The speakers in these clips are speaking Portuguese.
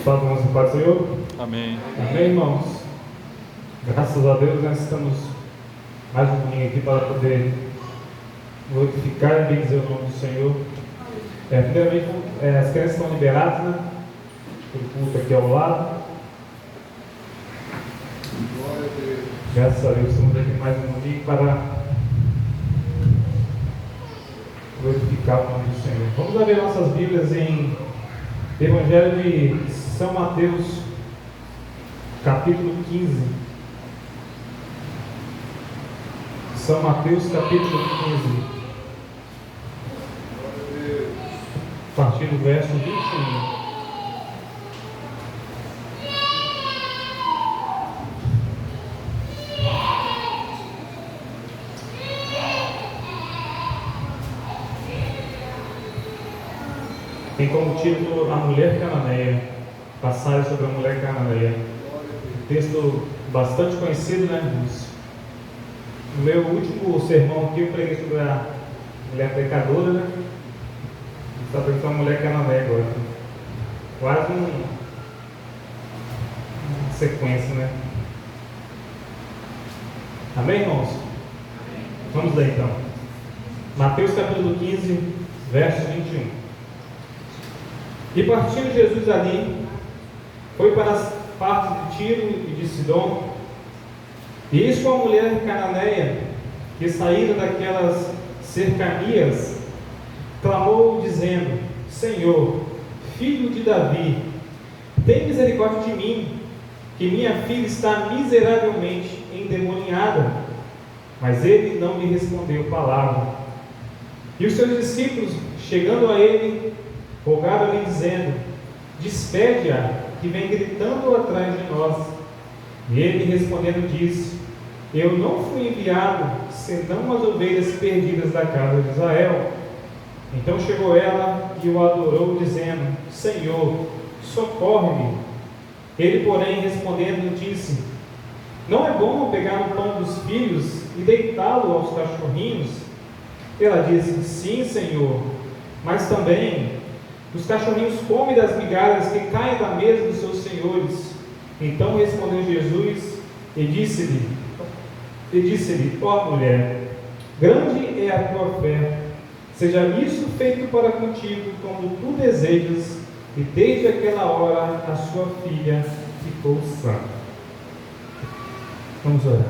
Salve, irmãos, paz do Senhor. Amém. Amém, irmãos. Graças a Deus, nós estamos mais um domingo aqui para poder glorificar e bendizer o nome do Senhor. Primeiramente, as crianças estão liberadas, né? O culto aqui ao lado. Graças a Deus, estamos aqui mais um domingo para glorificar o nome do Senhor. Vamos abrir nossas Bíblias em Evangelho de São Mateus, capítulo 15. São Mateus, capítulo 15. A partir do verso 21. Tem como título A Mulher Cananeia, passagem sobre a mulher cananeia. Um texto bastante conhecido, né, irmãos? No meu último sermão aqui eu preguei sobre a mulher pecadora, né? Está pensando a mulher cananeia agora. Quase uma sequência, né? Amém, irmãos? Vamos lá então. Mateus capítulo 15, verso 21. E partindo Jesus ali, foi para as partes de Tiro e de Sidom, e eis com a mulher cananeia, que saíra daquelas cercanias, clamou dizendo: Senhor, filho de Davi, tem misericórdia de mim, que minha filha está miseravelmente endemoniada. Mas ele não lhe respondeu palavra. E os seus discípulos, chegando a ele, rogaram-lhe dizendo: despede-a, que vem gritando atrás de nós. E ele respondendo disse: eu não fui enviado senão as ovelhas perdidas da casa de Israel. Então chegou ela e o adorou, dizendo: Senhor, socorre-me. Ele, porém, respondendo, disse: não é bom pegar o pão dos filhos e deitá-lo aos cachorrinhos? Ela disse: sim, Senhor, mas também os cachorrinhos comem das migalhas que caem da mesa dos seus senhores. Então respondeu Jesus e disse-lhe: ó mulher, grande é a tua fé, seja isso feito para contigo como tu desejas. E desde aquela hora a sua filha ficou sã. Vamos orar.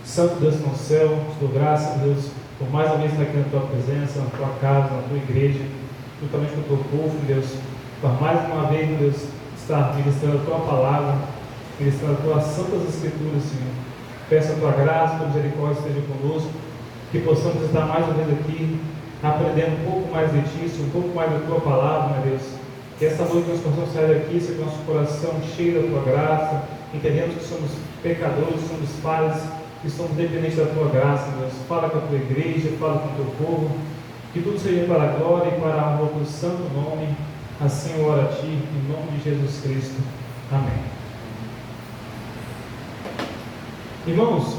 Santo Deus no céu, te dou graças, Deus, por mais uma vez estar aqui na tua presença, na tua casa, na tua igreja, juntamente com o teu povo, Deus, por mais uma vez, Deus, estar ministrando a tua palavra, ministrando as tuas santas escrituras, Senhor. Peço a tua graça, a tua misericórdia esteja conosco, que possamos estar mais uma vez aqui, aprendendo um pouco mais de ti, Senhor, um pouco mais da tua palavra, meu Deus. Que essa noite nós possamos sair daqui, Senhor, com nosso coração cheio da tua graça, entendemos que somos pecadores, somos falhos, que somos dependentes da tua graça, Deus. Fala com a tua igreja, fala com o teu povo, que tudo seja para a glória e para a honra do santo nome. Assim eu oro a ti, em nome de Jesus Cristo. Amém. Irmãos,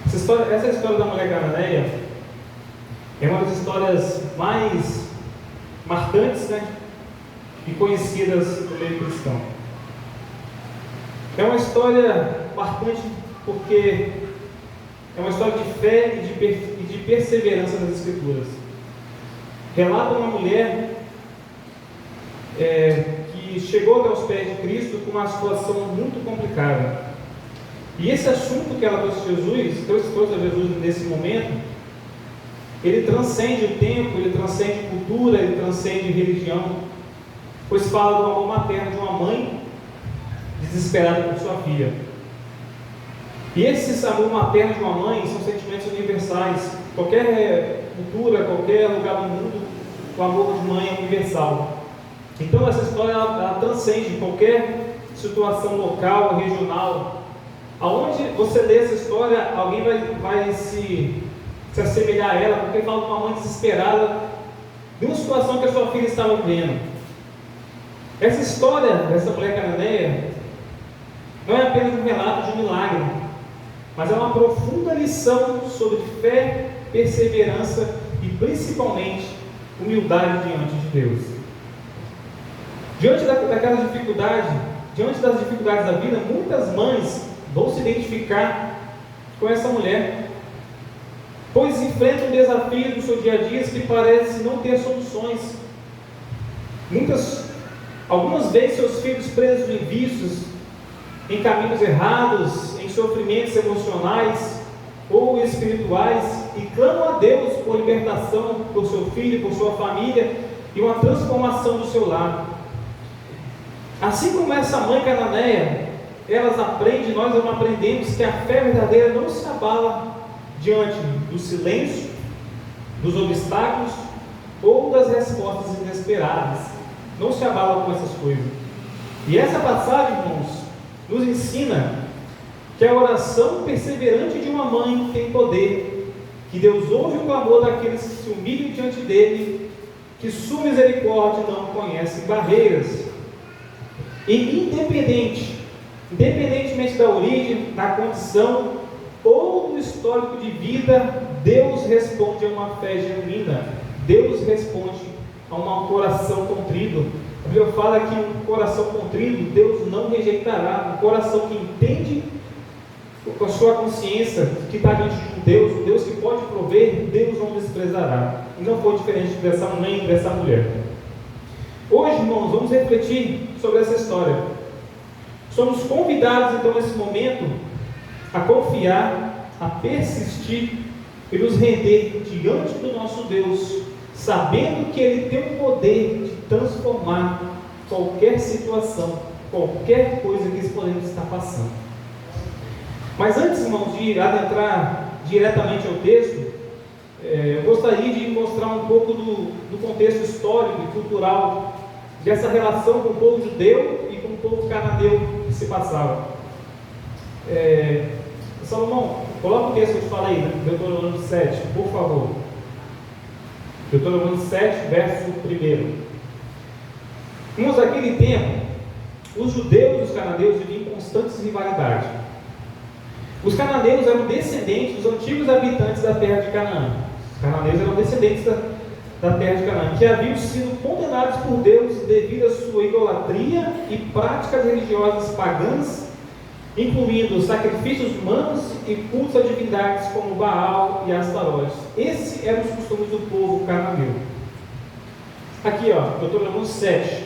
essa história da mulher cananeia é uma das histórias mais marcantes, né, e conhecidas do meio cristão. É uma história marcante porque é uma história de fé e de perseverança nas Escrituras. Relata uma mulher que chegou até os pés de Cristo com uma situação muito complicada. E esse assunto que ela trouxe a Jesus nesse momento, ele transcende o tempo, ele transcende cultura, ele transcende religião, pois fala do amor materno de uma mãe desesperada por sua filha. E esse amor materno de uma mãe são sentimentos universais. Qualquer cultura, qualquer lugar do mundo, o amor de mãe é universal. Então essa história ela transcende qualquer situação local, regional. Aonde você lê essa história, alguém vai se assemelhar a ela, porque fala de uma mãe desesperada de uma situação que a sua filha estava vivendo. Essa história dessa mulher cananeia não é apenas um relato de um milagre, mas é uma profunda lição sobre fé, perseverança e principalmente humildade diante de Deus. Diante daquela dificuldade, diante das dificuldades da vida, muitas mães vão se identificar com essa mulher, pois enfrentam desafios do seu dia a dia que parece não ter soluções. Algumas vezes seus filhos presos em vícios, em caminhos errados, em sofrimentos emocionais ou espirituais, e clamam a Deus por libertação, por seu filho, por sua família, e uma transformação do seu lar. Assim como essa mãe cananeia, nós aprendemos que a fé verdadeira não se abala diante do silêncio, dos obstáculos ou das respostas inesperadas. Não se abala com essas coisas. E essa passagem, irmãos, nos ensina que a oração perseverante de uma mãe tem poder, que Deus ouve o clamor daqueles que se humilham diante dele, que sua misericórdia não conhece barreiras. E independentemente da origem, da condição ou do histórico de vida, Deus responde a uma fé genuína. Deus responde a um coração contrito. A Bíblia fala que um coração contrito Deus não rejeitará. Um coração que entende com a sua consciência que está diante de um Deus que pode prover, Deus não desprezará. E não foi diferente dessa mãe, dessa mulher. Hoje, irmãos, vamos refletir sobre essa história. Somos convidados, então, nesse momento, a confiar, a persistir e nos render diante do nosso Deus, sabendo que Ele tem o poder de transformar qualquer situação, qualquer coisa que podemos estar passando. Mas antes, irmãos, de adentrar diretamente ao texto, eu gostaria de mostrar um pouco do contexto histórico e cultural dessa relação com o povo judeu e com o povo cananeu que se passava. Salomão, coloca o texto que eu te falei, né? Deuteronômio 7, por favor. Deuteronômio 7, verso 1. Irmãos, naquele tempo, os judeus e os cananeus viviam em constantes rivalidades. Os cananeus eram descendentes dos antigos habitantes da terra de Canaã. Os cananeus eram descendentes da terra de Canaã, que haviam sido condenados por Deus devido à sua idolatria e práticas religiosas pagãs, incluindo sacrifícios humanos e cultos a divindades como Baal e Astarote. Esses eram os costumes do povo cananeu. Aqui, Deuteronômio 7.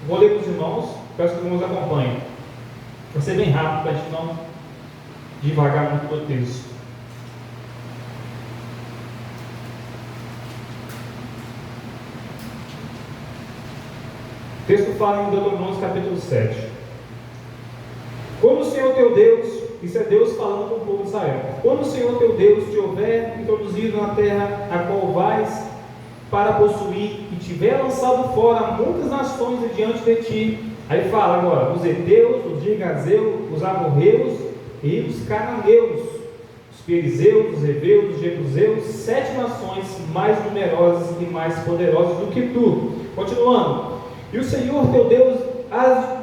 Vou ler para os irmãos, peço que os irmãos acompanhem. Vai ser bem rápido para a gente não devagar muito o texto. O texto fala em Deuteronômio capítulo 7. Quando o Senhor teu Deus, isso é Deus falando com o povo de Israel, quando o Senhor teu Deus te houver introduzido na terra a qual vais para possuir e tiver lançado fora muitas nações de diante de ti, aí fala agora, os heteus, os girgazeus, os amorreus e os cananeus, os perizeus, os heveus, os jebuseus, 7 nações mais numerosas e mais poderosas do que tu. Continuando, e o Senhor teu Deus as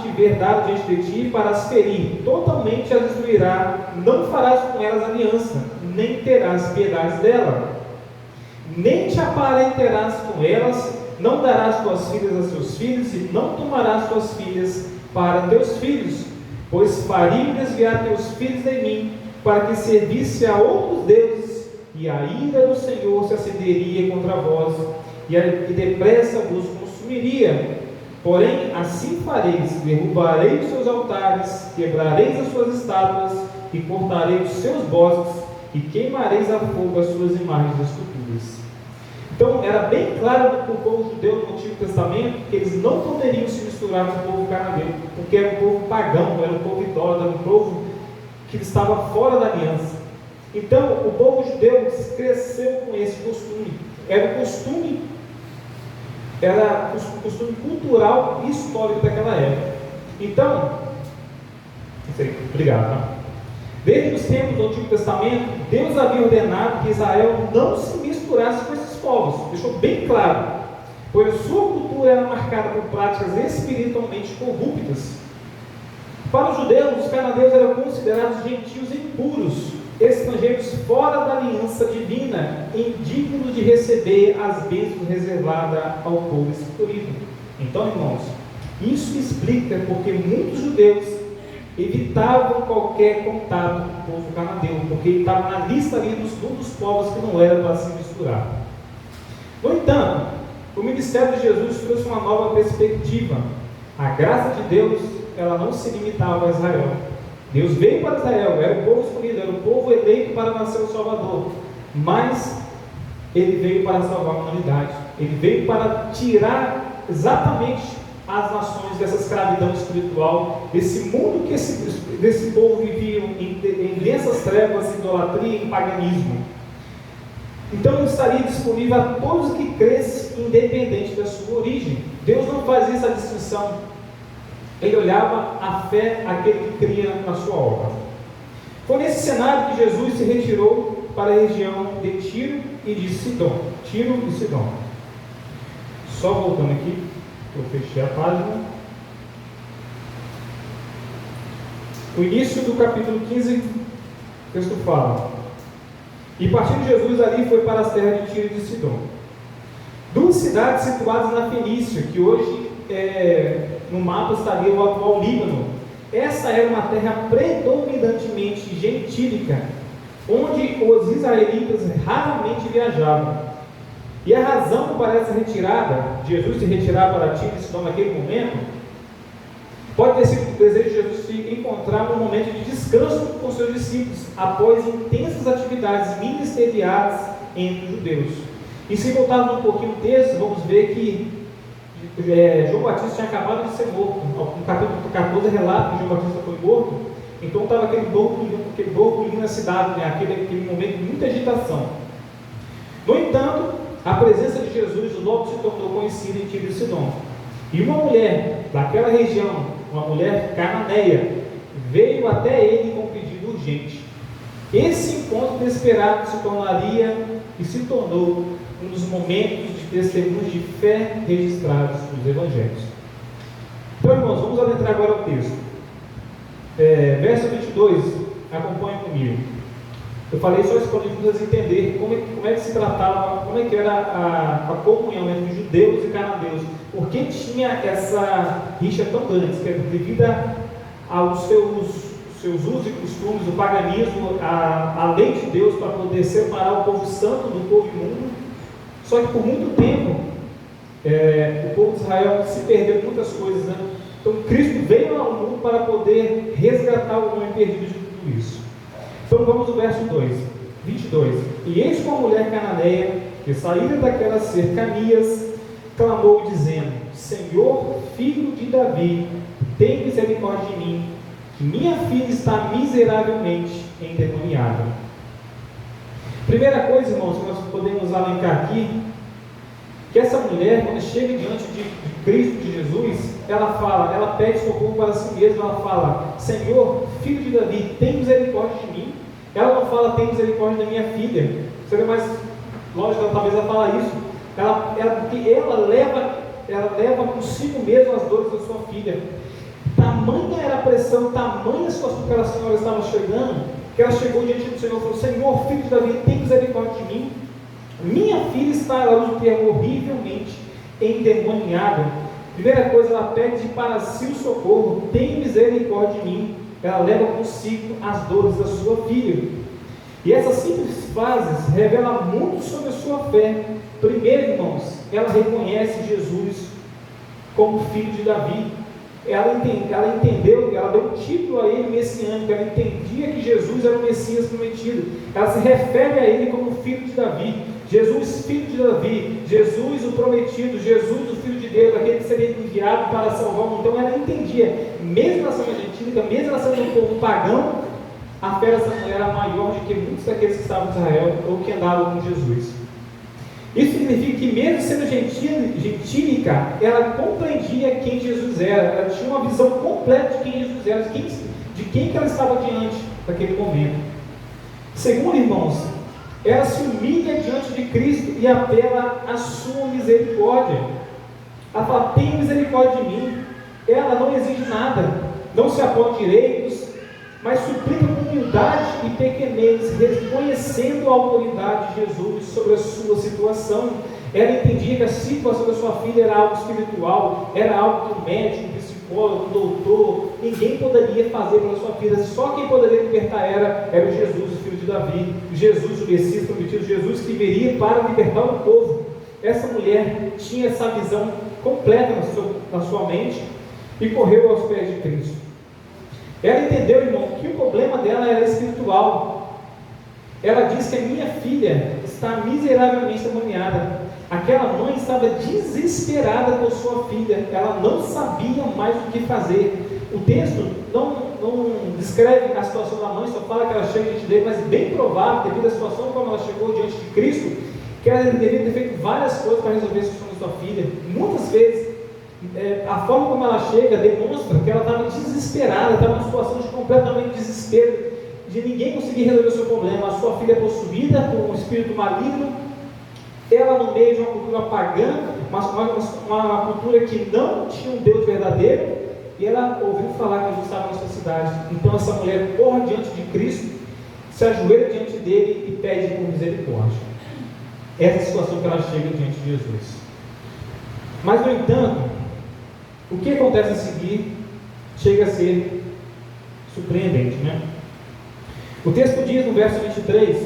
te ver dado diante de ti para as ferir, totalmente as destruirá, não farás com elas aliança, nem terás piedade dela, nem te aparenterás com elas, não darás tuas filhas a seus filhos, e não tomarás tuas filhas para teus filhos, pois faria desviar teus filhos de mim, para que servisse a outros deuses, e a ira do Senhor se acenderia contra vós, e depressa vos consumiria. Porém, assim fareis: derrubarei os seus altares, quebrareis as suas estátuas, e cortarei os seus bosques, e queimareis a fogo as suas imagens de esculturas. Então, era bem claro para o povo judeu no Antigo Testamento que eles não poderiam se misturar com o povo cananeu, porque era um povo pagão, era um povo idólatra, era um povo que estava fora da aliança. Então, o povo judeu cresceu com esse costume. Era um costume cultural e histórico daquela época. Então, obrigado. Tá? Desde os tempos do Antigo Testamento, Deus havia ordenado que Israel não se misturasse com esses povos. Deixou bem claro, pois a sua cultura era marcada por práticas espiritualmente corruptas. Para os judeus, os cananeus eram considerados gentios impuros, estrangeiros fora da aliança divina, indignos de receber as bênçãos reservadas ao povo escolhido. Então, irmãos, isso explica porque muitos judeus evitavam qualquer contato com o povo cananeu, porque ele estava na lista ali dos povos que não era para se misturar. No entanto, o ministério de Jesus trouxe uma nova perspectiva. A graça de Deus, ela não se limitava a Israel. Deus veio para Israel, era o povo escolhido, era o povo eleito para nascer o Salvador, mas ele veio para salvar a humanidade. Ele veio para tirar exatamente as nações dessa escravidão espiritual, desse mundo que desse povo vivia em densas trevas, idolatria e paganismo. Então ele estaria disponível a todos que crescem, independente da sua origem. Deus não fazia essa distinção. Ele olhava a fé àquele que cria na sua obra. Foi nesse cenário que Jesus se retirou para a região de Tiro e de Sidom. Tiro e Sidom. Só voltando aqui, eu fechei a página. O início do capítulo 15, o texto fala: e partindo Jesus ali foi para as terras de Tiro e de Sidom. Duas cidades situadas na Fenícia, que hoje no mapa estaria o atual Líbano. Essa era uma terra predominantemente gentílica, onde os israelitas raramente viajavam. E a razão para essa retirada, Jesus se retirar para Tiro e Sidom naquele momento, pode ter sido o desejo de Jesus se encontrar num momento de descanso com seus discípulos, após intensas atividades ministeriais entre os judeus. E se voltarmos um pouquinho o texto, vamos ver que João Batista tinha acabado de ser morto. No capítulo 14 relata que João Batista foi morto. Então estava aquele burburinho na cidade, né? aquele momento de muita agitação. No entanto, a presença de Jesus logo se tornou conhecida em Tiro e Sidom. E uma mulher daquela região, uma mulher cananeia, veio até ele com um pedido urgente. Esse encontro inesperado se tornou um dos momentos de testemunhos de fé registrados nos Evangelhos. Então, irmãos, vamos adentrar agora ao texto. Verso 22, acompanhe comigo. Eu falei só isso para nós entender como é que se tratava, como é que era a comunhão entre judeus e cananeus. Por que tinha essa rixa tão grande? Que é devido aos seus usos e costumes, o paganismo, a lei de Deus para poder separar o povo santo do povo imundo. Só que por muito tempo, o povo de Israel se perdeu em muitas coisas, né? Então Cristo veio ao mundo para poder resgatar o homem perdido de tudo isso. Então vamos ao verso 22. E eis que uma mulher cananeia, que saída daquelas cercanias, clamou dizendo: Senhor, filho de Davi, tem misericórdia de mim, minha filha está miseravelmente endemoniada. Primeira coisa, irmãos, que nós podemos alencar aqui, que essa mulher, quando chega diante de Cristo, de Jesus, ela pede socorro para si mesma. Ela fala: Senhor, filho de Davi, tem misericórdia de mim. Ela não fala: tem misericórdia da minha filha. Seria mais lógico, talvez ela fala isso. Porque ela leva consigo mesmo as dores da sua filha. Tamanha era a pressão, tamanha a situação que aquela senhora estava chegando, que ela chegou diante do Senhor e falou: Senhor, filho de Davi, tem misericórdia de mim. Minha filha está, ela usa o termo, horrivelmente endemoniada. Primeira coisa, ela pede para si o socorro: tem misericórdia de mim. Ela leva consigo as dores da sua filha. E essas simples frases revelam muito sobre a sua fé. Primeiro, irmãos, ela reconhece Jesus como filho de Davi. Ela entendeu, ela deu um título a ele messiânico. Ela entendia que Jesus era o Messias prometido. Ela se refere a ele como filho de Davi. Jesus, filho de Davi, Jesus o prometido, Jesus o Filho de Deus, aquele que seria enviado para salvar o mundo. Então ela entendia, mesmo ela sendo gentílica, mesmo ela sendo um povo pagão, a fé dessa mulher era maior do que muitos daqueles que estavam em Israel ou que andavam com Jesus. Isso significa que, mesmo sendo gentílica, ela compreendia quem Jesus era. Ela tinha uma visão completa de quem Jesus era, de quem que ela estava diante naquele momento. Segundo, irmãos, ela se humilha diante de Cristo e apela à sua misericórdia. Ela fala: tem misericórdia de mim. Ela não exige nada, não se apoia direitos, mas suplica com humildade e pequenez, reconhecendo a autoridade de Jesus sobre a sua situação. Ela entendia que a situação da sua filha era algo espiritual, era algo que o médico, o psicólogo, o doutor, ninguém poderia fazer pela sua filha. Só quem poderia libertar era o Jesus, o filho de Davi, Jesus, o Messias prometido, Jesus que viria para libertar o povo. Essa mulher tinha essa visão completa na sua mente e correu aos pés de Cristo. Ela entendeu, irmão, que o problema dela era espiritual. Ela disse que a minha filha está miseravelmente demoniada. Aquela mãe estava desesperada com sua filha, ela não sabia mais o que fazer. O texto não descreve a situação da mãe, só fala que ela chega diante dele, mas bem provável, devido à situação como ela chegou diante de Cristo, que ela deveria ter feito várias coisas para resolver a situação da sua filha. Muitas vezes, a forma como ela chega demonstra que ela estava desesperada, estava numa situação de completamente desespero, de ninguém conseguir resolver o seu problema. A sua filha é possuída por um espírito maligno, ela no meio de uma cultura pagã, uma cultura que não tinha um Deus verdadeiro, e ela ouviu falar que Jesus estava na sua cidade. Então essa mulher corre diante de Cristo, se ajoelha diante dele e pede por misericórdia. Essa é a situação que ela chega diante de Jesus. Mas no entanto, o que acontece a seguir chega a ser surpreendente, né? O texto diz no verso 23,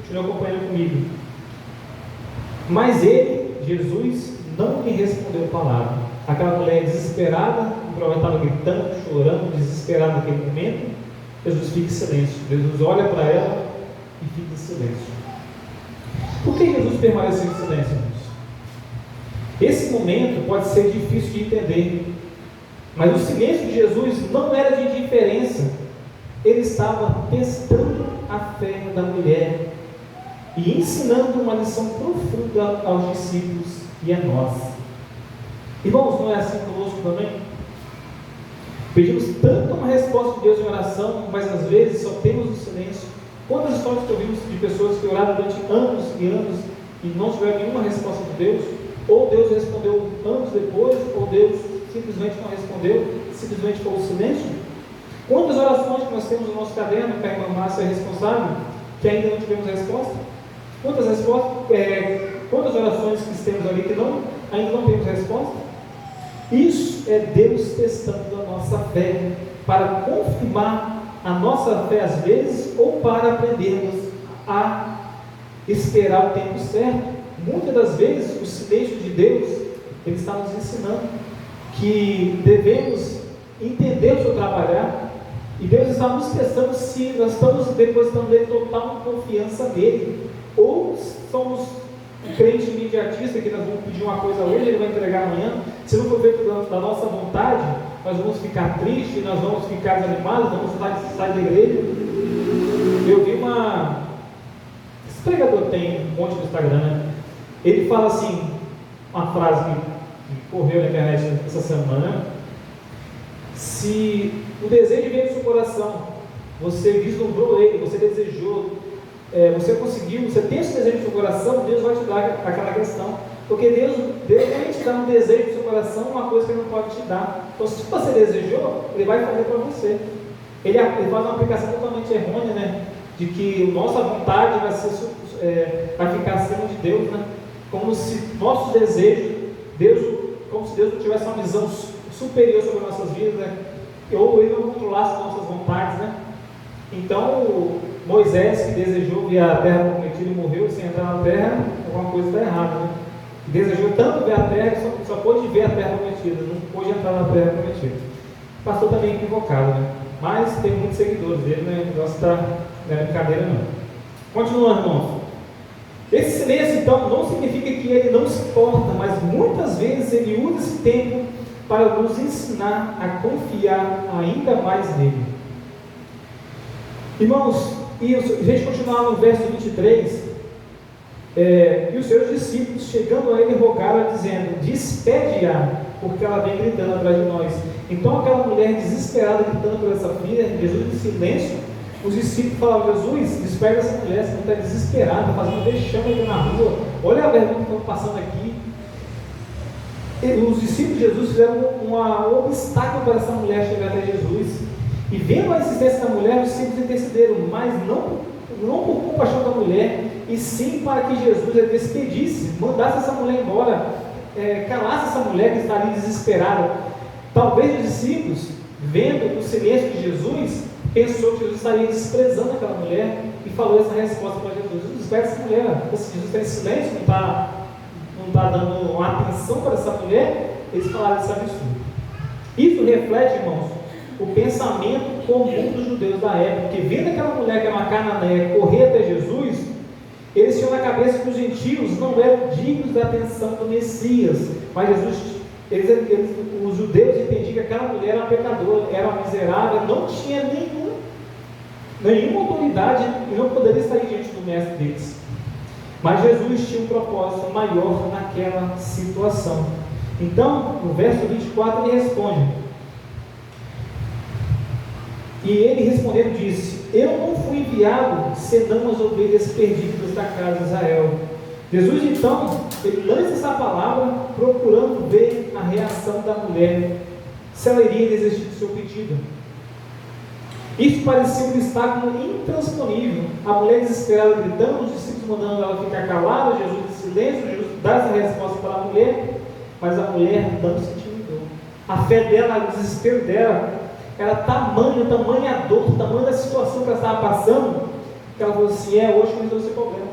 continua acompanhando comigo: mas ele, Jesus, não lhe respondeu palavra. Aquela mulher desesperada, provavelmente estava gritando, chorando, desesperada naquele momento. Jesus fica em silêncio. Jesus olha para ela e fica em silêncio. Por que Jesus permaneceu em silêncio, irmãos? Esse momento pode ser difícil de entender, mas o silêncio de Jesus não era de indiferença. Ele estava testando a fé da mulher e ensinando uma lição profunda aos discípulos e a nós. Irmãos, não é assim conosco também? Pedimos tanto uma resposta de Deus em oração, mas às vezes só temos o silêncio. Quantas histórias que ouvimos de pessoas que oraram durante anos e anos e não tiveram nenhuma resposta de Deus? Ou Deus respondeu anos depois, ou Deus simplesmente não respondeu, simplesmente foi o silêncio? Quantas orações que nós temos no nosso caderno, que a irmã Márcia é responsável, que ainda não tivemos resposta? Quantas orações que temos ali que ainda não temos resposta? Isso é Deus testando a nossa fé, para confirmar a nossa fé às vezes, ou para aprendermos a esperar o tempo certo. Muitas das vezes o silêncio de Deus, Ele está nos ensinando que devemos entender o seu trabalhar, e Deus está nos testando se nós estamos depositando nele total confiança nele, ou somos um crente imediatista que nós vamos pedir uma coisa hoje, ele vai entregar amanhã. Se não for feito da nossa vontade, nós vamos ficar tristes, nós vamos ficar desanimados, vamos sair da igreja. Eu vi esse pregador tem um monte no Instagram, né? Ele fala assim, uma frase que correu na internet essa semana: se o desejo veio do seu coração, você vislumbrou ele, você desejou, você conseguiu, você tem esse desejo no seu coração, Deus vai te dar aquela questão, porque Deus vai te dar um desejo no seu coração, uma coisa que Ele não pode te dar. Então, se você desejou, Ele vai fazer para você. Ele faz uma aplicação totalmente errônea, né? De que nossa vontade vai ficar acima de Deus, né? Como se nossos desejos, como se Deus não tivesse uma visão superior sobre nossas vidas, né? Ou Ele não controlasse nossas vontades, né? Então, Moisés, que desejou ver a terra prometida e morreu sem entrar na terra, alguma coisa está errada, né? Desejou tanto ver a terra que só pôde ver a terra prometida, não pôde entrar na terra prometida. O pastor também equivocado, né? Mas tem muitos seguidores dele, né? O negócio não é brincadeira, não. Continuando, irmãos. Esse silêncio, então, não significa que ele não se importa, mas muitas vezes ele usa esse tempo para nos ensinar a confiar ainda mais nele. Irmãos, e a gente continuar no verso 23, e os seus discípulos, chegando a ele, rogaram, dizendo: despede-a, porque ela vem gritando atrás de nós. Então aquela mulher desesperada, gritando por essa filha, Jesus em silêncio, os discípulos falavam: Jesus, despede essa mulher, essa mulher está desesperada, fazendo vexame aqui na rua, olha a vergonha que estão passando aqui. E os discípulos de Jesus fizeram um obstáculo para essa mulher chegar até Jesus. E vendo a insistência da mulher, os discípulos intercederam, mas não por compaixão da mulher, e sim para que Jesus a despedisse, mandasse essa mulher embora, calasse essa mulher que está ali desesperada. Talvez os discípulos, vendo o silêncio de Jesus, pensou que Jesus estaria desprezando aquela mulher e falou essa resposta para Jesus: Jesus, espera essa mulher. Se Jesus está em silêncio, não está dando uma atenção para essa mulher, eles falaram esse absurdo. Isso reflete, irmãos, o pensamento comum dos judeus da época, que vendo aquela mulher que era uma cananeia correr até Jesus, eles tinham na cabeça que os gentios não eram dignos da atenção do Messias, mas os judeus entendiam que aquela mulher era uma pecadora, era uma miserável, não tinha nenhuma autoridade e não poderia estar diante do mestre deles. Mas Jesus tinha um propósito maior naquela situação. Então, no verso 24, ele responde: e ele respondendo disse: eu não fui enviado senão as ovelhas perdidas da casa de Israel. Jesus então, ele lança essa palavra procurando ver a reação da mulher, se ela iria desistir do seu pedido. Isso parecia um obstáculo intransponível. A mulher desesperada gritando, os discípulos mandando ela ficar calada, Jesus em silêncio, Jesus dá essa resposta para a mulher, mas a mulher não se intimidou. A fé dela, o desespero dela, era tamanha dor, tamanha situação que ela estava passando, que ela falou assim: é hoje que eu resolvo esse problema,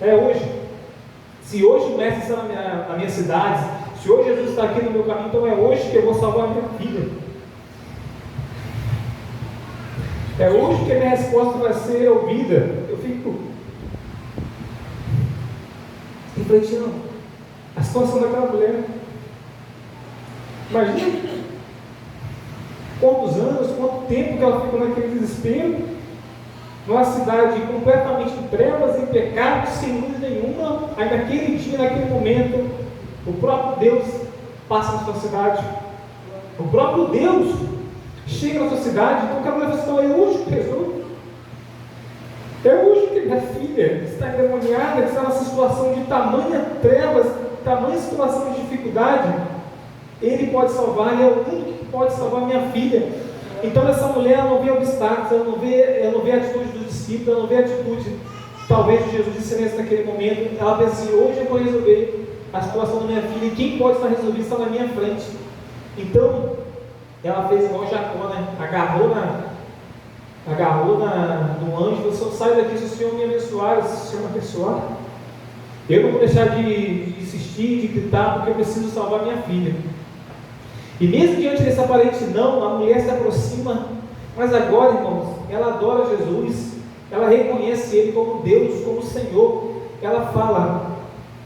é hoje. Se hoje o mestre está na minha cidade, se hoje Jesus está aqui no meu caminho, então é hoje que eu vou salvar a minha filha. É hoje que a minha resposta vai ser ouvida. Eu fico refletindo a situação daquela mulher. Imagina quantos anos, quanto tempo que ela ficou naquele desespero, numa cidade completamente em trevas, em pecado, sem luz nenhuma. Aí naquele dia, naquele momento, o próprio Deus passa na sua cidade. O próprio Deus chega na sua cidade. Então aquela mulher fala assim: é hoje que resolve. É hoje que minha filha está endemoniada, que está nessa situação de tamanha trevas, tamanha situação de dificuldade. Ele pode salvar, Ele é o único que pode salvar minha filha. Então essa mulher, ela não vê obstáculos, ela não vê a atitude dos discípulos, ela não vê a atitude, talvez, de Jesus de silêncio naquele momento. Ela pensa assim: hoje eu vou resolver a situação da minha filha, e quem pode estar resolvido está na minha frente. Então ela fez igual Jacó, né? Agarrou no anjo e falou assim: sai daqui, se o Senhor me abençoar, se o Senhor me abençoar, eu não vou deixar de insistir, de gritar, porque eu preciso salvar minha filha. E mesmo diante desse aparente não, a mulher se aproxima, mas agora, irmãos, ela adora Jesus, ela reconhece Ele como Deus, como Senhor. Ela fala,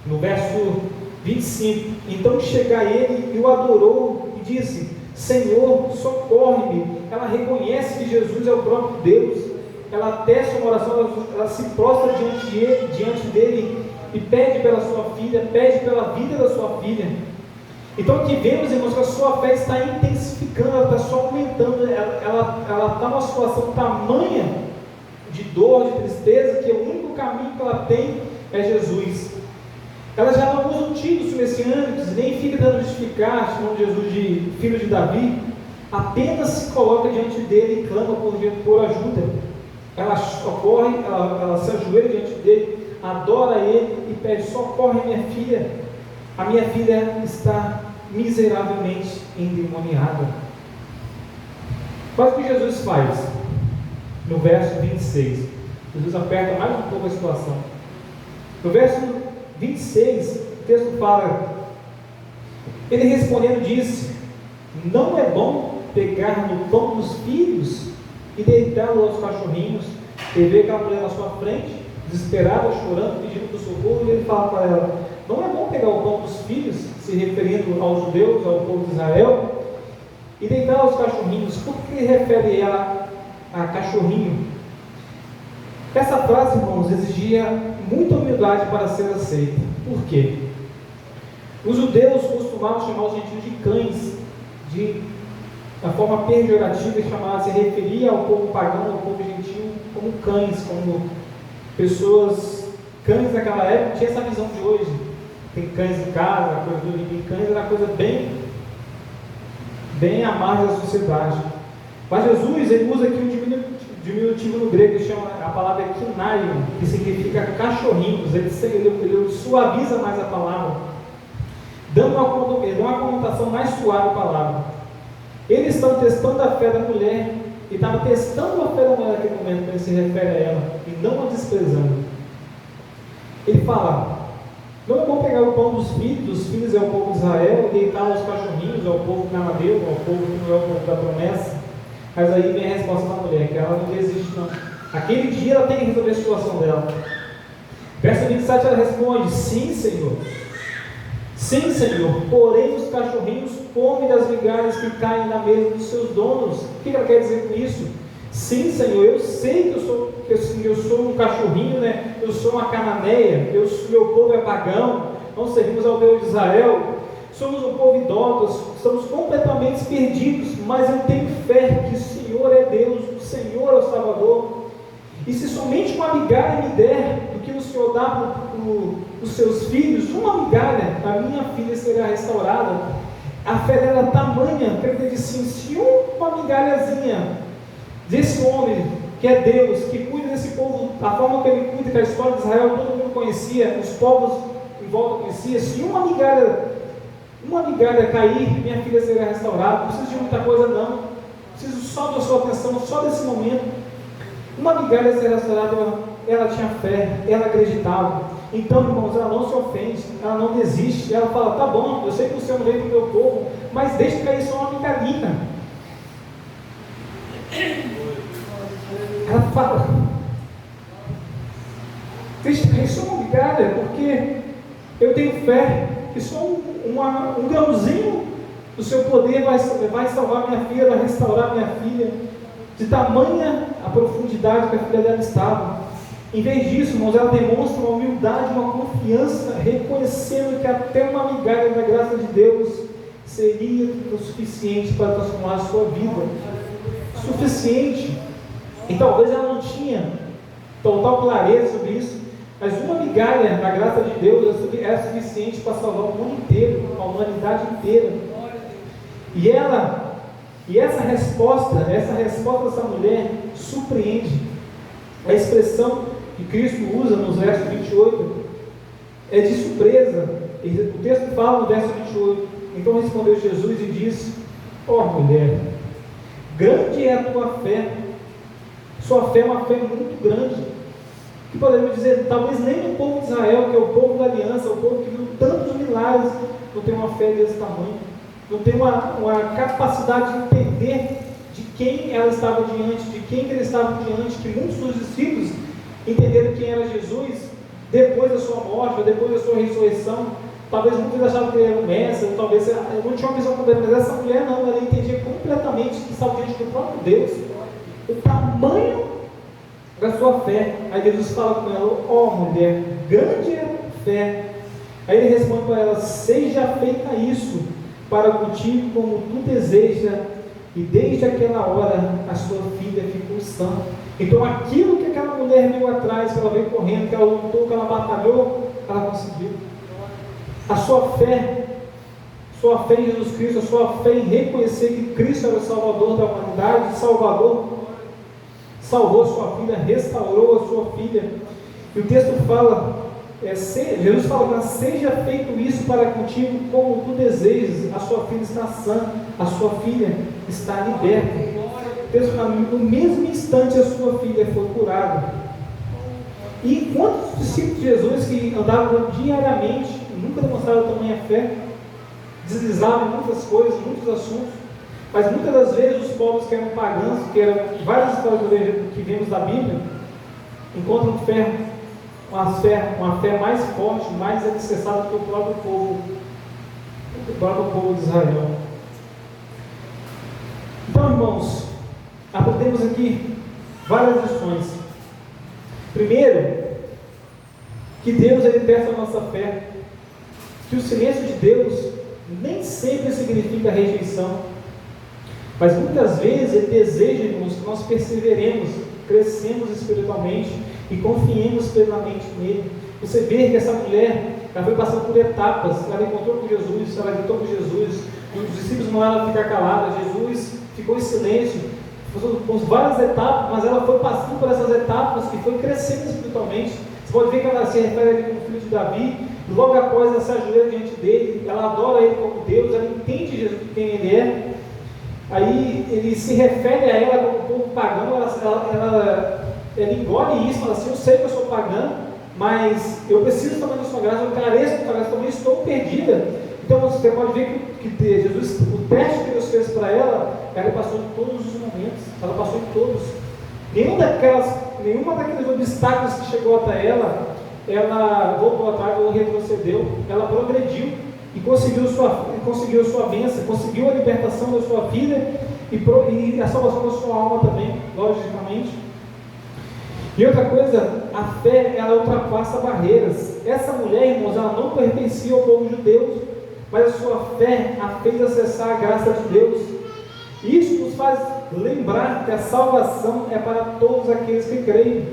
no verso 25, então chega a Ele e o adorou, e disse: Senhor, socorre-me. Ela reconhece que Jesus é o próprio Deus, ela tece uma oração, ela se prostra diante dele, e pede pela sua filha, pede pela vida da sua filha. Então aqui vemos, irmãos, que a sua fé está intensificando, ela está só aumentando, ela está numa situação tamanha de dor, de tristeza, que o único caminho que ela tem é Jesus. Ela já não usa títulos messiânicos, nem fica tentando justificar, chamando Jesus de filho de Davi, apenas se coloca diante dele e clama por ajuda. Ela socorre, ela se ajoelha diante dele, adora ele e pede: socorre minha filha, a minha filha está miseravelmente endemoniada. Mas o que Jesus faz? No verso 26, Jesus aperta mais um pouco a situação. No verso 26, o texto fala: ele respondendo disse: não é bom pegar no pão dos filhos e deitá-lo aos cachorrinhos. Ele vê aquela mulher na sua frente, desesperada, chorando, pedindo por socorro, e ele fala para ela: não é bom pegar o pão dos filhos, se referindo aos judeus, ao povo de Israel, e deitar aos cachorrinhos. Por que ele refere ela a cachorrinho? Essa frase, irmãos, exigia muita humildade para ser aceita. Por quê? Os judeus costumavam chamar os gentios de cães, da forma pejorativa, se referia ao povo pagão, ao povo gentil, como cães, como pessoas. Cães naquela época tinha essa visão de hoje. Tem cães em casa, coisa do livro. Cães era uma coisa bem à margem da sociedade. Mas Jesus, ele usa aqui um diminutivo no grego, que chama a palavra kinaion, que significa cachorrinhos. Ele suaviza mais a palavra, dando uma conotação mais suave à palavra. Eles estão testando a fé da mulher, e estavam testando a fé da mulher naquele momento, quando ele se refere a ela, e não a desprezando. Ele fala: não é bom pegar o pão dos filhos é o povo de Israel, e deitar aos cachorrinhos, ao povo cananeu, ao povo que não é o povo da promessa. Mas aí vem a resposta da mulher, que ela não desiste não. Aquele dia ela tem que resolver a situação dela. Verso 27 ela responde: sim, Senhor. Sim, Senhor, porém os cachorrinhos comem das migalhas que caem na mesa dos seus donos. O que ela quer dizer com isso? Sim, Senhor, eu sei que eu sou um cachorrinho, né? Eu sou uma cananeia, meu povo é pagão, não servimos ao Deus de Israel, somos um povo idólatra, estamos completamente perdidos, mas eu tenho fé que o Senhor é Deus, o Senhor é o Salvador. E se somente uma migalha me der do que o Senhor dá para os seus filhos, uma migalha, a minha filha será restaurada. A fé dela é tamanha, que ele disse assim: se uma migalhazinha desse homem, que é Deus, que cuida desse povo, a forma que ele cuida, que a história de Israel todo mundo conhecia, os povos em volta conheciam, se uma migalha cair, minha filha será restaurada. Não preciso de muita coisa não, preciso só da sua atenção, só desse momento. Uma migalha será restaurada. Ela tinha fé, ela acreditava. Então, irmãos, ela não se ofende, ela não desiste, ela fala: tá bom, eu sei que o Senhor veio para o meu povo, mas deixa cair só uma migalhinha. Ela fala: deixa cair só uma migalha, porque eu tenho fé que só um grãozinho do seu poder vai salvar minha filha, vai restaurar minha filha. De tamanha a profundidade que a filha dela estava. Em vez disso, irmãos, ela demonstra uma humildade, uma confiança, reconhecendo que até uma migalha da graça de Deus seria o suficiente para transformar a sua vida. Suficiente. E talvez ela não tinha total clareza sobre isso, mas uma migalha da graça de Deus é suficiente para salvar o mundo inteiro, a humanidade inteira. E essa resposta dessa mulher surpreende. A expressão que Cristo usa nos versos 28 é de surpresa. O texto fala no verso 28: então respondeu Jesus e disse: ó mulher, grande é a tua fé. Sua fé é uma fé muito grande, que podemos dizer, talvez nem o povo de Israel, que é o povo da aliança, o povo que viu tantos milagres, não tem uma fé desse tamanho, não tem uma capacidade de entender de quem ela estava diante, de quem ele estava diante, que muitos dos discípulos entenderam quem era Jesus depois da sua morte, ou depois da sua ressurreição. Talvez muitos achavam que ele era um mestre, talvez não tinha uma visão completa, mas essa mulher não, ela entendia completamente que estava diante do próprio Deus, o tamanho da sua fé. Aí Jesus fala com ela: ó mulher, grande é a fé. Aí ele responde para ela: seja feita isso para contigo como tu deseja. E desde aquela hora a sua filha ficou sã. Então aquilo que aquela mulher veio atrás, que ela veio correndo, que ela lutou, que ela batalhou, ela conseguiu. A sua fé em Jesus Cristo, a sua fé em reconhecer que Cristo era o Salvador da humanidade, salvou a sua filha, restaurou a sua filha. E o texto fala, Jesus fala: seja feito isso para contigo como tu desejas. A sua filha está sã, a sua filha está liberta. O texto fala: no mesmo instante a sua filha foi curada. E quantos discípulos de Jesus que andavam diariamente, nunca demonstraram tamanha fé, deslizavam muitas coisas, muitos assuntos, mas muitas das vezes os povos que eram pagãos, que eram várias histórias que vemos da Bíblia, encontram uma fé mais forte, mais alicerçada do que o próprio povo de Israel. Então, irmãos, aprendemos aqui várias lições. Primeiro, que Deus testa a nossa fé, que o silêncio de Deus nem sempre significa rejeição, mas muitas vezes Ele deseja, irmãos, que nós perseveremos, crescemos espiritualmente e confiemos plenamente nele. Você vê que essa mulher, ela foi passando por etapas, ela encontrou com Jesus, ela gritou com Jesus, os discípulos mandaram ela ficar calada, Jesus ficou em silêncio, por várias etapas, mas ela foi passando por essas etapas e foi crescendo espiritualmente. Você pode ver que ela se refere ali como filho de Davi, logo após ela se ajoelha diante dele, ela adora ele como Deus, ela entende Jesus quem ele é. Aí ele se refere a ela como povo pagão, ela engole isso, fala assim: eu sei que eu sou pagã, mas eu preciso também da sua graça, eu careço da sua graça, também estou perdida. Então você pode ver que Jesus, o teste que Deus fez para ela passou em todos os momentos, ela passou em todos. Nenhuma daqueles obstáculos que chegou até ela voltou atrás ou retrocedeu, ela progrediu e conseguiu sua bênção, conseguiu a libertação da sua vida e a salvação da sua alma também, logicamente. E outra coisa, a fé, ela ultrapassa barreiras. Essa mulher, irmãos, ela não pertencia ao povo judeu, mas a sua fé a fez acessar a graça de Deus. Isso nos faz lembrar que a salvação é para todos aqueles que creem.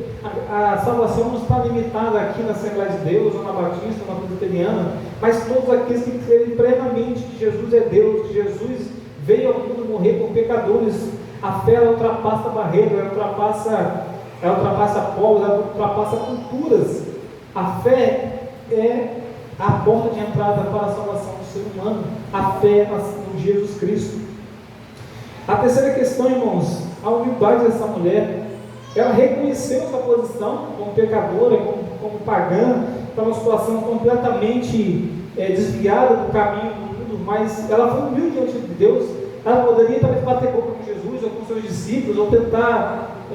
A salvação não está limitada aqui na Assembleia de Deus, ou na Batista, ou na Presbiteriana, mas todos aqueles que creem plenamente que Jesus é Deus, que Jesus veio ao mundo morrer por pecadores. A fé, ela ultrapassa barreiras, ela ultrapassa povos, ela ultrapassa culturas. A fé é a porta de entrada para a salvação do ser humano. A fé em Jesus Cristo. A terceira questão, irmãos, a humildade dessa mulher. Ela reconheceu sua posição como pecadora, como pagã, para uma situação completamente desviada do caminho do mundo, mas ela foi humilde diante de Deus. Ela poderia talvez bater boca com Jesus ou com seus discípulos, ou tentar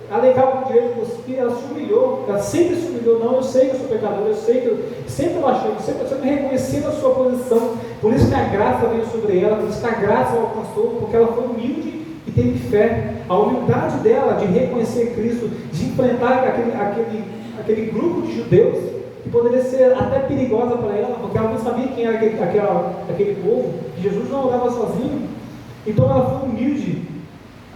alegar o direito de cuspir. Ela se humilhou, ela sempre se humilhou. Não, eu sei que eu sou pecador, eu sei que eu sempre baixei, eu sempre reconheci a sua posição. Por isso que a graça veio sobre ela, por isso que a graça a alcançou, porque ela foi humilde e teve fé. A humildade dela de reconhecer Cristo, de enfrentar aquele grupo de judeus, que poderia ser até perigosa para ela, porque ela não sabia quem era aquele povo, que Jesus não andava sozinho. Então ela foi humilde.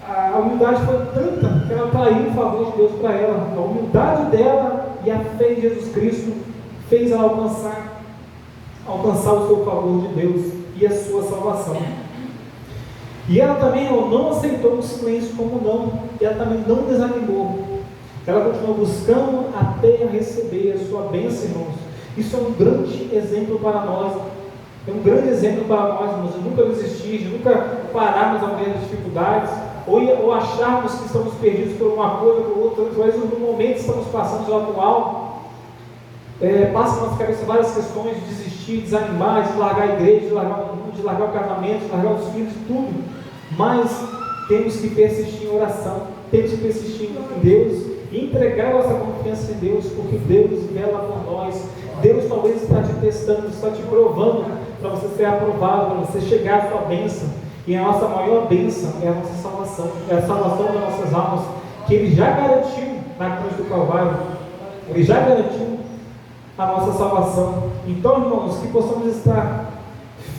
A humildade foi tanta que ela traiu o favor de Deus para ela. A humildade dela e a fé em Jesus Cristo fez ela alcançar o seu favor de Deus e a sua salvação. E ela também não aceitou o silêncio como não, e ela também não desanimou. Ela continuou buscando até receber a sua bênção, irmãos. Isso é um grande exemplo para nós. É um grande exemplo para nós, irmãos, de nunca desistir, de nunca pararmos ao ver as dificuldades, ou acharmos que estamos perdidos por uma coisa ou por outra. Às vezes, no momento que estamos passando no atual, passa na nossa cabeça várias questões de desistir, desanimar, de largar a igreja, de largar o mundo, de largar o casamento, de largar os filhos, tudo. Mas temos que persistir em oração, temos que persistir em Deus e entregar nossa confiança em Deus, porque Deus vela por nós. Deus talvez está te testando, está te provando para você ser aprovado, para você chegar à sua bênção. E a nossa maior bênção é a nossa salvação, é a salvação das nossas almas, que Ele já garantiu na cruz do Calvário. Ele já garantiu a nossa salvação. Então, irmãos, que possamos estar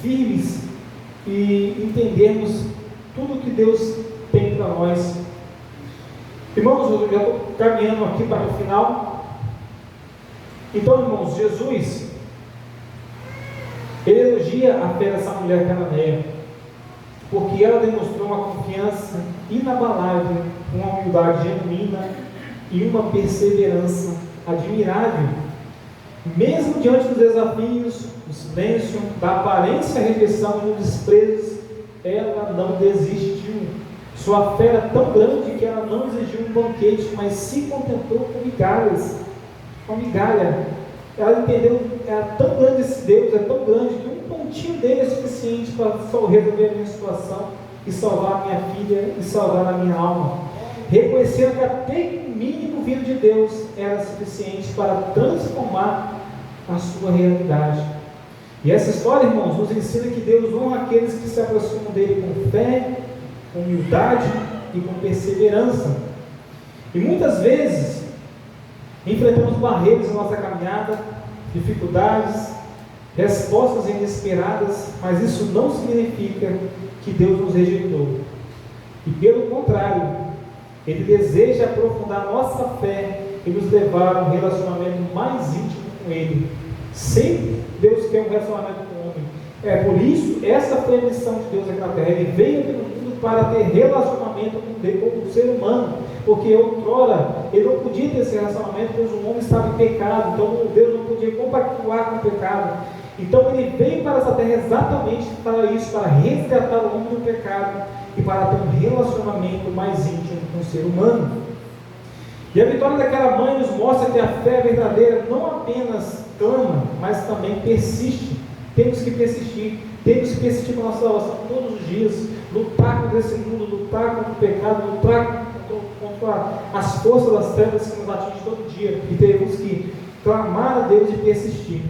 firmes e entendermos tudo que Deus tem para nós. Irmãos, eu já estou caminhando aqui para o final. Então, irmãos, Jesus, Ele elogia a fé dessa mulher cananeia, porque ela demonstrou uma confiança inabalável, uma humildade genuína e uma perseverança admirável. Mesmo diante dos desafios, do silêncio, da aparência rejeição e do desprezo, ela não desistiu. Sua fé era tão grande que ela não exigiu um banquete, mas se contentou com migalhas. Uma migalha. Ela entendeu, é tão grande esse Deus, é tão grande que um pontinho dele é suficiente para resolver a minha situação e salvar a minha filha e salvar a minha alma. Reconhecendo que até o mínimo vindo de Deus era suficiente para transformar a sua realidade. E essa história, irmãos, nos ensina que Deus honra aqueles que se aproximam dele com fé, com humildade e com perseverança. E muitas vezes enfrentamos barreiras na nossa caminhada, dificuldades, respostas inesperadas, mas isso não significa que Deus nos rejeitou. E pelo contrário, Ele deseja aprofundar nossa fé e nos levar a um relacionamento mais íntimo com Ele. Sempre Deus quer um relacionamento com o homem. Por isso, essa foi a missão de Deus aqui na terra. Ele veio aqui no mundo para ter relacionamento com o ser humano, porque outrora ele não podia ter esse relacionamento, pois o homem estava em pecado, então Deus não podia compactuar com o pecado. Então ele veio para essa terra exatamente para isso, para resgatar o homem do pecado e para ter um relacionamento mais íntimo com o ser humano. E a vitória daquela mãe nos mostra que a fé verdadeira não apenas clama, mas também persiste. Temos que persistir com a nossa salvação todos os dias, lutar contra esse mundo, lutar contra o pecado, lutar contra as forças das trevas que nos atingem todo dia, e temos que clamar a Deus e persistir.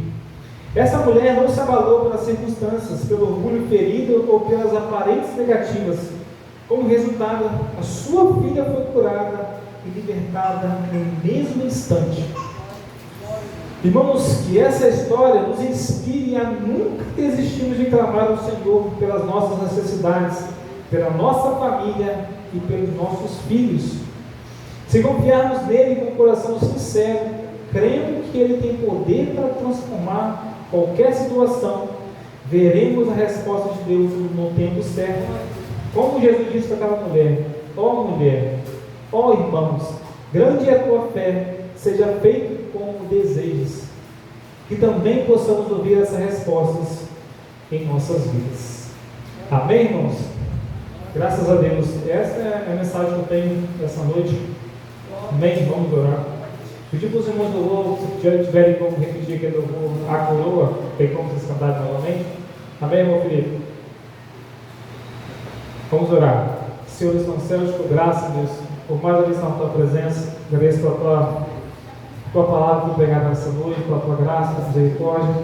Essa mulher não se abalou pelas circunstâncias, pelo orgulho ferido ou pelas aparentes negativas. Como resultado, a sua filha foi curada e libertada no mesmo instante. Irmãos, que essa história nos inspire a nunca desistirmos de clamar ao Senhor pelas nossas necessidades, pela nossa família e pelos nossos filhos. Se confiarmos nele com um coração sincero, crendo que ele tem poder para transformar qualquer situação, veremos a resposta de Deus no tempo certo. Como Jesus disse para aquela mulher: mulher, irmãos, grande é a tua fé, seja feito como desejes. Que também possamos ouvir essas respostas em nossas vidas. Amém, irmãos? Graças a Deus. Essa é a mensagem que eu tenho essa noite. Amém? Vamos orar. Pedir para os irmãos do louvor, se já tiverem como repetir aquele louvor, a coroa, tem como vocês cantarem novamente. Amém, irmão Felipe? Vamos orar. Senhor dos céus, te dou graça, Deus, por mais uma vez na tua presença. Agradeço pela tua palavra que pregada nessa noite, pela tua graça, tua misericórdia.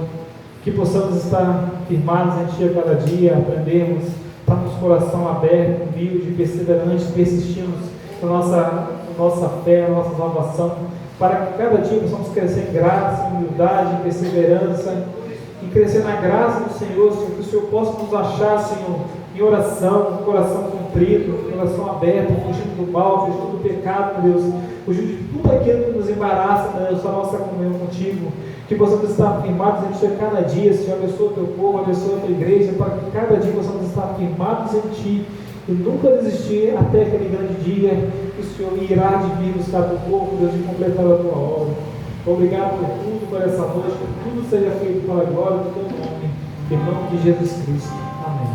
Que possamos estar firmados em ti a cada dia, aprendermos, estarmos com o coração aberto, humilde, perseverante, persistimos na nossa fé, na nossa salvação, para que cada dia possamos crescer em graça, em humildade, em perseverança, e crescer na graça do Senhor, Senhor, que o Senhor possa nos achar, Senhor, em oração, com o coração contrito, coração aberto, fugindo do mal, fugindo do pecado, Deus, fugindo de tudo aquilo que nos embaraça, Deus, a nossa comunhão contigo, que possamos estar firmados em ti a cada dia, Senhor, abençoa o teu povo, abençoa a tua igreja, para que cada dia possamos estar firmados em ti, e nunca desistir até aquele grande dia que o Senhor irá de vir buscar teu povo, Deus, e completar a tua obra. Obrigado por tudo, por essa noite, que tudo seja feito para a glória do teu nome, em nome de Jesus Cristo. Amém.